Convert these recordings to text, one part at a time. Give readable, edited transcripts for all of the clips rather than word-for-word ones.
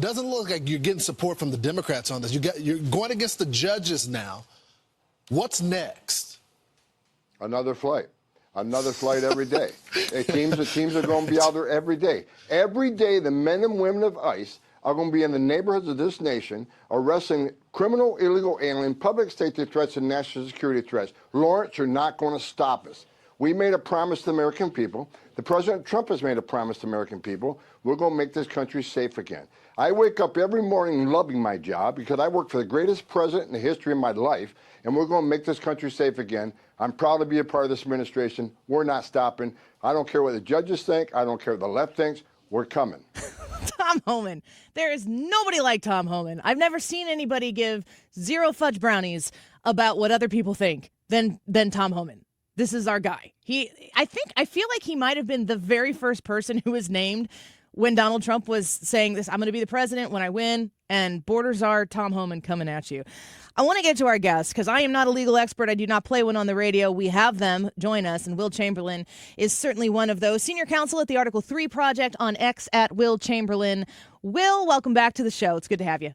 doesn't look like you're getting support from the Democrats on this. You're going against the judges now. What's next? Another flight. Another flight every day. The teams are going to be out there every day. Every day, the men and women of ICE are going to be in the neighborhoods of this nation arresting criminal, illegal alien, public safety threats, and national security threats. Lawrence, you're not going to stop us. We made a promise to the American people. The President Trump has made a promise to the American people. We're going to make this country safe again. I wake up every morning loving my job because I work for the greatest president in the history of my life, and we're going to make this country safe again. I'm proud to be a part of this administration. We're not stopping. I don't care what the judges think. I don't care what the left thinks. We're coming. Tom Homan. There is nobody like Tom Homan. I've never seen anybody give zero fudge brownies about what other people think than Tom Homan. This is our guy. I feel like he might have been the very first person who was named when Donald Trump was saying this, I'm going to be the president when I win, and borders are Tom Homan coming at you. I want to get to our guests because I am not a legal expert. I do not play one on the radio. We have them join us, and Will Chamberlain is certainly one of those. Senior Counsel at the Article 3 Project, on X at Will Chamberlain. Will, welcome back to the show. It's good to have you.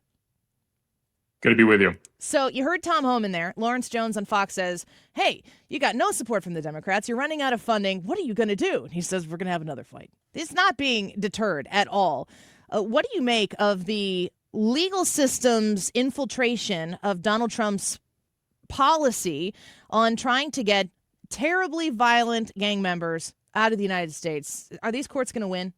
Good to be with you. So you heard Tom Homan there. Lawrence Jones on Fox says, hey, you got no support from the Democrats. You're running out of funding. What are you going to do? And he says, we're going to have another fight. It's not being deterred at all. What do you make of the legal system's infiltration of Donald Trump's policy on trying to get terribly violent gang members out of the United States? Are these courts going to win?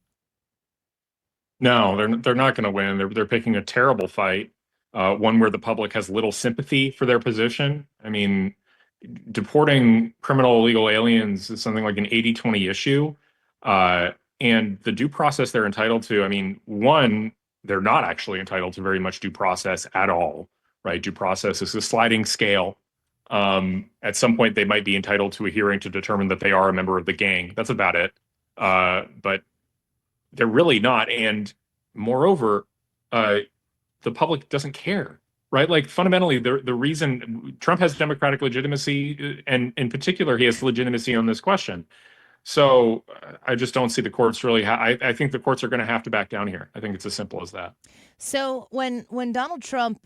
No, they're not going to win. They're picking a terrible fight. One where the public has little sympathy for their position. I mean, deporting criminal illegal aliens is something like an 80-20 issue. And the due process they're entitled to, I mean, one, they're not actually entitled to very much due process at all, right? Due process is a sliding scale. At some point, they might be entitled to a hearing to determine that they are a member of the gang. That's about it. But they're really not. And moreover, the public doesn't care, right? Like fundamentally, the reason Trump has democratic legitimacy, and in particular, he has legitimacy on this question. So I just don't see the courts really. I think the courts are going to have to back down here. I think it's as simple as that. So when Donald Trump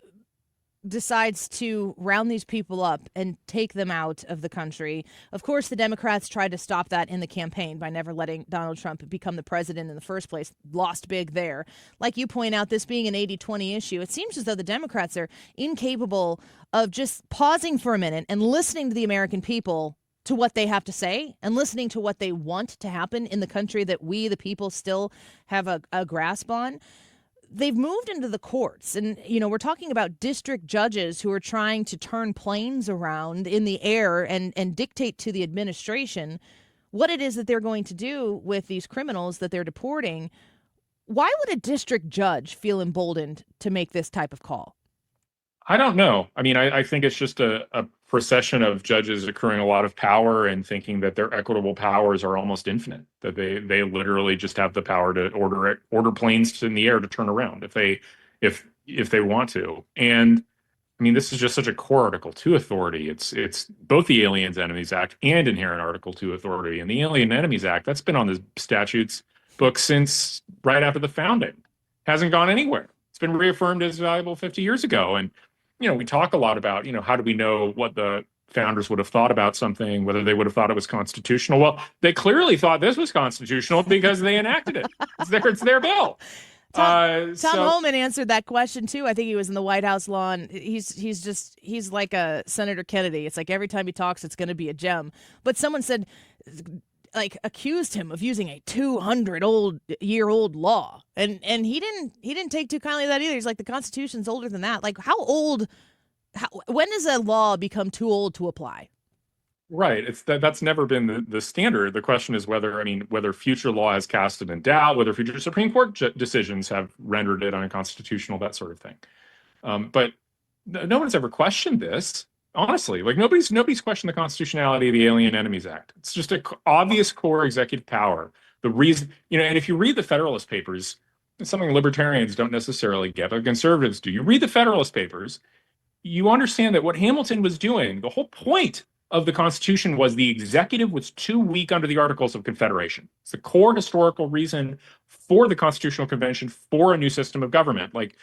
decides to round these people up and take them out of the country, of course, the Democrats tried to stop that in the campaign by never letting Donald Trump become the president in the first place. Lost big there. Like you point out, this being an 80-20 issue, it seems as though the Democrats are incapable of just pausing for a minute and listening to the American people, to what they have to say and listening to what they want to happen in the country that we, the people, still have a grasp on. They've moved into the courts, and, you know, we're talking about district judges who are trying to turn planes around in the air and dictate to the administration what it is that they're going to do with these criminals that they're deporting. Why would a district judge feel emboldened to make this type of call? I don't know. I mean, I think it's just a procession of judges accruing a lot of power and thinking that their equitable powers are almost infinite, that they literally just have the power to order planes in the air to turn around if they want to. And I mean, this is just such a core Article 2 authority. It's both the Aliens Enemies Act and inherent Article 2 authority. And the Alien Enemies Act, that's been on the statutes book since right after the founding. Hasn't gone anywhere. It's been reaffirmed as valuable 50 years ago. And you know, we talk a lot about, you know, how do we know what the founders would have thought about something, whether they would have thought it was constitutional? Well, they clearly thought this was constitutional because they enacted it. It's their bill. Tom Homan answered that question too. I think he was in the White House lawn. He's like a Senator Kennedy. It's like every time he talks, it's going to be a gem. But someone said, like, accused him of using a 200-year-old law, and he didn't take too kindly to that either. He's like, the Constitution's older than that. Like, when does a law become too old to apply? Right. That's never been the standard. The question is whether future law has cast it in doubt, whether future Supreme Court decisions have rendered it unconstitutional, that sort of thing. But no one's ever questioned this. Honestly, like nobody's questioned the constitutionality of the Alien Enemies Act. It's just an obvious core executive power. The reason, you know, and if you read the Federalist Papers, it's something libertarians don't necessarily get, but conservatives do. You read the Federalist Papers, you understand that what Hamilton was doing, the whole point of the Constitution was the executive was too weak under the Articles of Confederation. It's the core historical reason for the Constitutional Convention for a new system of government. Like,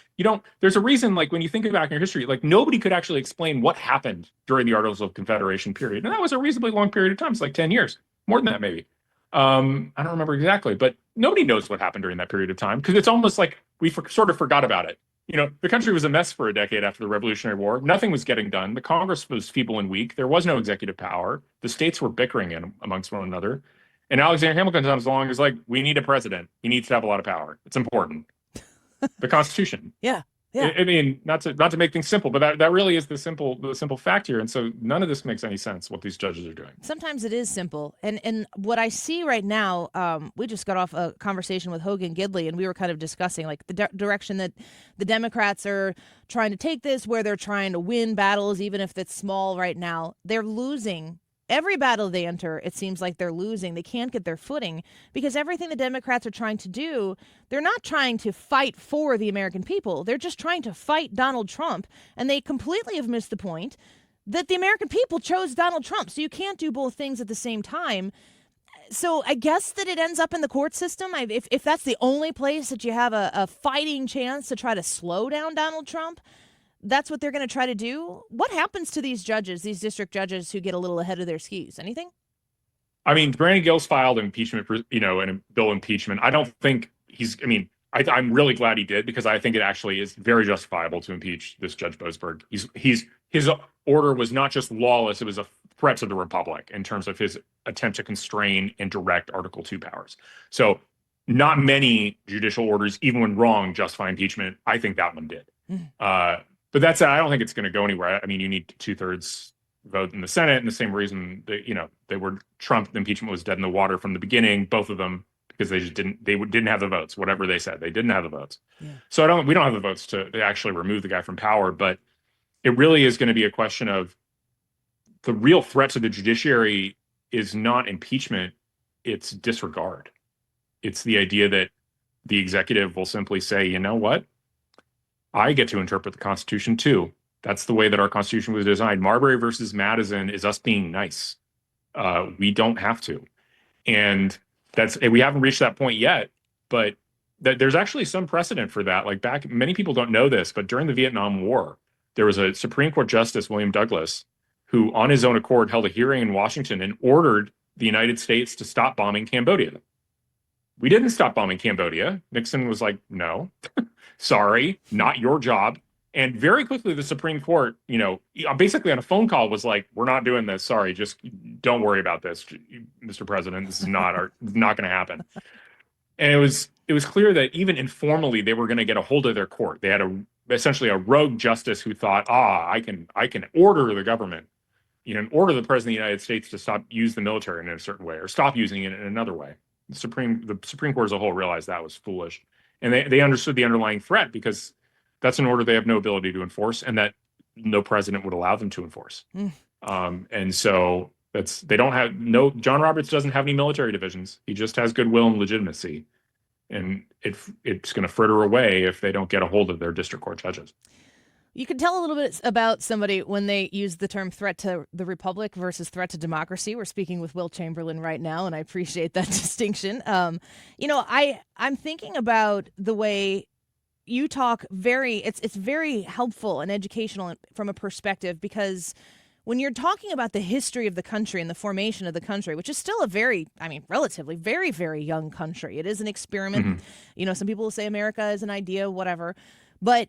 there's a reason, like, when you think back in your history, like, nobody could actually explain what happened during the Articles of Confederation period. And that was a reasonably long period of time. It's like 10 years, more than that, maybe. I don't remember exactly, but nobody knows what happened during that period of time because it's almost like we sort of forgot about it. The country was a mess for a decade after the Revolutionary War. Nothing was getting done. The Congress was feeble and weak. There was no executive power. The states were bickering amongst one another. And Alexander Hamilton comes along and is like, we need a president. He needs to have a lot of power. It's important. The Constitution. Yeah. Yeah. I mean, not to make things simple, but that really is the simple fact here. And so none of this makes any sense, what these judges are doing. Sometimes it is simple. And what I see right now, we just got off a conversation with Hogan Gidley, and we were kind of discussing like the direction that the Democrats are trying to take this, where they're trying to win battles, even if it's small right now. They're losing. Every battle they enter, it seems like they're losing. They can't get their footing because everything the Democrats are trying to do, they're not trying to fight for the American people. They're just trying to fight Donald Trump. And they completely have missed the point that the American people chose Donald Trump. So you can't do both things at the same time. So I guess that it ends up in the court system. If that's the only place that you have a fighting chance to try to slow down Donald Trump, that's what they're going to try to do. What happens to these judges, these district judges who get a little ahead of their skis? Anything? I mean, Brandon Gill's filed impeachment, and a bill impeachment. I don't think I'm really glad he did because I think it actually is very justifiable to impeach this Judge Boasberg. His order was not just lawless; it was a threat to the republic in terms of his attempt to constrain and direct Article 2 powers. So, not many judicial orders, even when wrong, justify impeachment. I think that one did. But that said, I don't think it's going to go anywhere. I mean, you need 2/3 vote in the Senate, and the same reason that Trump impeachment was dead in the water from the beginning. Both of them, because they didn't have the votes. Whatever they said, they didn't have the votes. Yeah. So we don't have the votes to actually remove the guy from power. But it really is going to be a question of the real threat to the judiciary is not impeachment; it's disregard. It's the idea that the executive will simply say, you know what? I get to interpret the Constitution too. That's the way that our Constitution was designed. Marbury versus Madison is us being nice. We don't have to. And we haven't reached that point yet, but there's actually some precedent for that. Like many people don't know this, but during the Vietnam War, there was a Supreme Court Justice, William Douglas, who on his own accord held a hearing in Washington and ordered the United States to stop bombing Cambodia. We didn't stop bombing Cambodia. Nixon was like, no. Sorry, not your job. And very quickly, the Supreme Court, basically on a phone call was like, we're not doing this. Sorry, just don't worry about this, Mr. President. This is not going to happen. And it was clear that even informally, they were going to get a hold of their court. They had essentially a rogue justice who thought, I can order the government, order the President of the United States to use the military in a certain way or stop using it in another way. The Supreme Court as a whole realized that was foolish. And they understood the underlying threat because that's an order they have no ability to enforce and that no president would allow them to enforce. And so John Roberts doesn't have any military divisions. He just has goodwill and legitimacy. And it's going to fritter away if they don't get a hold of their district court judges. You can tell a little bit about somebody when they use the term threat to the republic versus threat to democracy. We're speaking with Will Chamberlain right now, and I appreciate that distinction. I'm thinking about the way you talk. It's very helpful and educational from a perspective because when you're talking about the history of the country and the formation of the country, which is still relatively very, very young country. It is an experiment. Mm-hmm. Some people will say America is an idea, whatever, but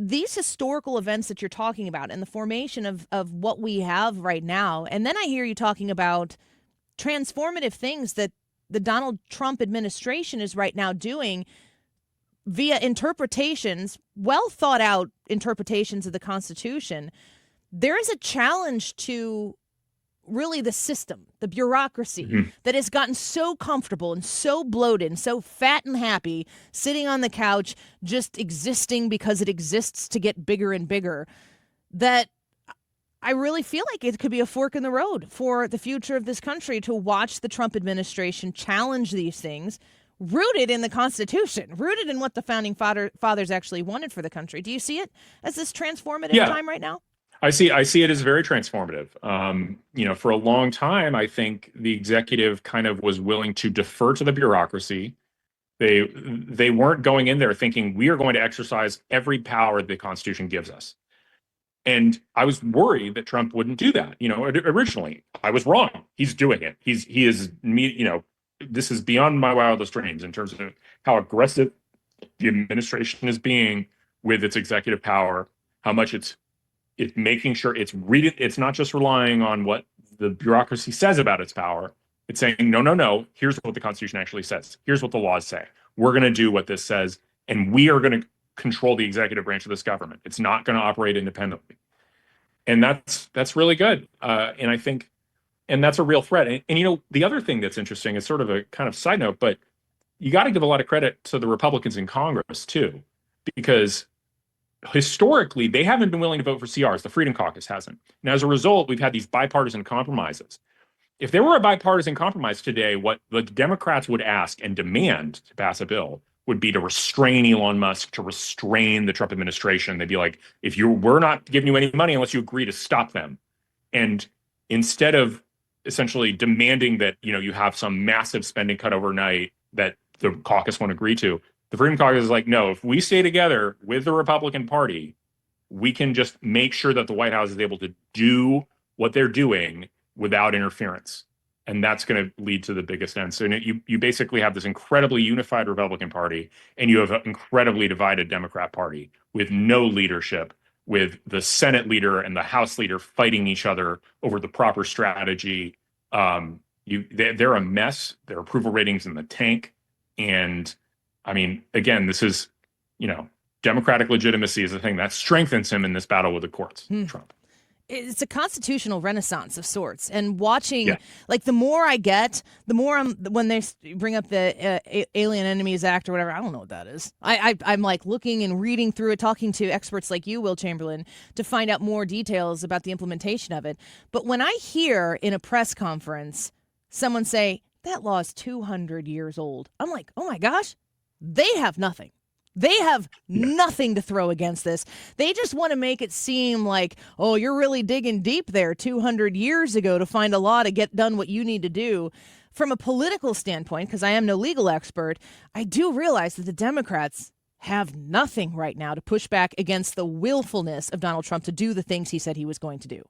these historical events that you're talking about and the formation of what we have right now, and then I hear you talking about transformative things that the Donald Trump administration is right now doing via interpretations, well thought out interpretations of the Constitution. There is a challenge to really the system, the bureaucracy that has gotten so comfortable and so bloated and so fat and happy, sitting on the couch, just existing because it exists to get bigger and bigger, that I really feel like it could be a fork in the road for the future of this country to watch the Trump administration challenge these things, rooted in the Constitution, rooted in what the founding fathers actually wanted for the country. Do you see it as this transformative time right now? I see it as very transformative. For a long time, I think the executive kind of was willing to defer to the bureaucracy. They weren't going in there thinking we are going to exercise every power the Constitution gives us. And I was worried that Trump wouldn't do that. Originally, I was wrong. He's doing it. He is me. This is beyond my wildest dreams in terms of how aggressive the administration is being with its executive power, how much it's making sure it's reading. It's not just relying on what the bureaucracy says about its power. It's saying, no, no, no. Here's what the Constitution actually says. Here's what the laws say. We're going to do what this says, and we are going to control the executive branch of this government. It's not going to operate independently, and that's really good. And I think, and that's a real threat. And the other thing that's interesting is sort of a kind of side note, but you got to give a lot of credit to the Republicans in Congress too, because historically, they haven't been willing to vote for CRs. The Freedom Caucus hasn't. And as a result, we've had these bipartisan compromises. If there were a bipartisan compromise today, what the Democrats would ask and demand to pass a bill would be to restrain Elon Musk, to restrain the Trump administration. They'd be like, we're not giving you any money unless you agree to stop them. And instead of essentially demanding that, you have some massive spending cut overnight that the caucus won't agree to, the Freedom Caucus is like, no, if we stay together with the Republican Party, we can just make sure that the White House is able to do what they're doing without interference. And that's going to lead to the biggest end. So you basically have this incredibly unified Republican Party, and you have an incredibly divided Democrat Party with no leadership, with the Senate leader and the House leader fighting each other over the proper strategy. They're a mess. Their approval ratings in the tank. And I mean, again, this is, democratic legitimacy is the thing that strengthens him in this battle with the courts, Trump. It's a constitutional renaissance of sorts. And watching, the more I get, the more when they bring up the Alien Enemies Act or whatever, I don't know what that is. I'm like looking and reading through it, talking to experts like you, Will Chamberlain, to find out more details about the implementation of it. But when I hear in a press conference someone say, that law is 200 years old, I'm like, oh my gosh, they have nothing. They have nothing to throw against this. They just want to make it seem like, oh, you're really digging deep there 200 years ago to find a law to get done what you need to do. From a political standpoint, because I am no legal expert, I do realize that the Democrats have nothing right now to push back against the willfulness of Donald Trump to do the things he said he was going to do.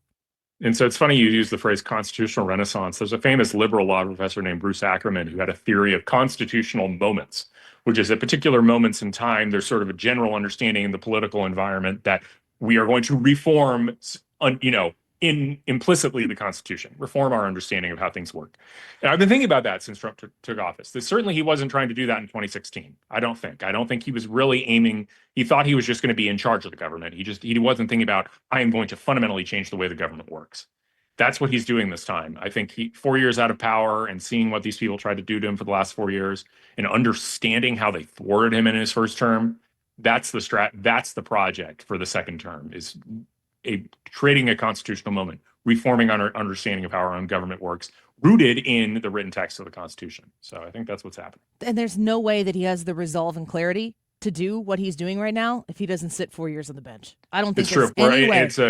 And so it's funny you use the phrase constitutional renaissance. There's a famous liberal law professor named Bruce Ackerman who had a theory of constitutional moments, which is at particular moments in time, there's sort of a general understanding in the political environment that we are going to reform, implicitly the Constitution, reform our understanding of how things work. And I've been thinking about that since Trump took office. Certainly he wasn't trying to do that in 2016. I don't think he was really aiming. He thought he was just going to be in charge of the government. He wasn't thinking about, I am going to fundamentally change the way the government works. That's what he's doing this time. I think 4 years out of power and seeing what these people tried to do to him for the last 4 years and understanding how they thwarted him in his first term, that's the project for the second term, is creating a constitutional moment, reforming our understanding of how our own government works, rooted in the written text of the Constitution. So I think that's what's happening. And there's no way that he has the resolve and clarity to do what he's doing right now if he doesn't sit 4 years on the bench. I don't think it's true. Any way. It's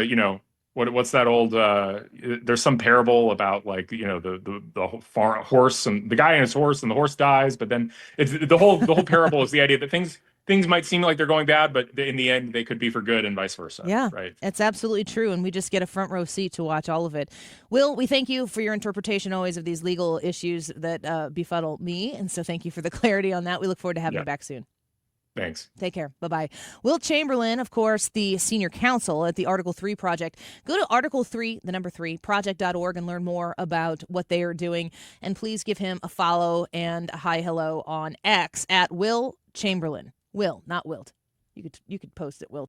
what's that old? There's some parable about the horse and the guy and his horse, and the horse dies, but then it's the whole parable is the idea that things might seem like they're going bad, but in the end they could be for good, and vice versa. Yeah, right. It's absolutely true, and we just get a front row seat to watch all of it. Will, we thank you for your interpretation always of these legal issues that befuddle me, and so thank you for the clarity on that. We look forward to having you back soon. Thanks. Take care. Bye-bye. Will Chamberlain, of course, the senior counsel at the Article 3 Project. Go to article3project.org and learn more about what they are doing. And please give him a follow and a hi, hello on X at Will Chamberlain. Will, not Wilt. You could post it, Will.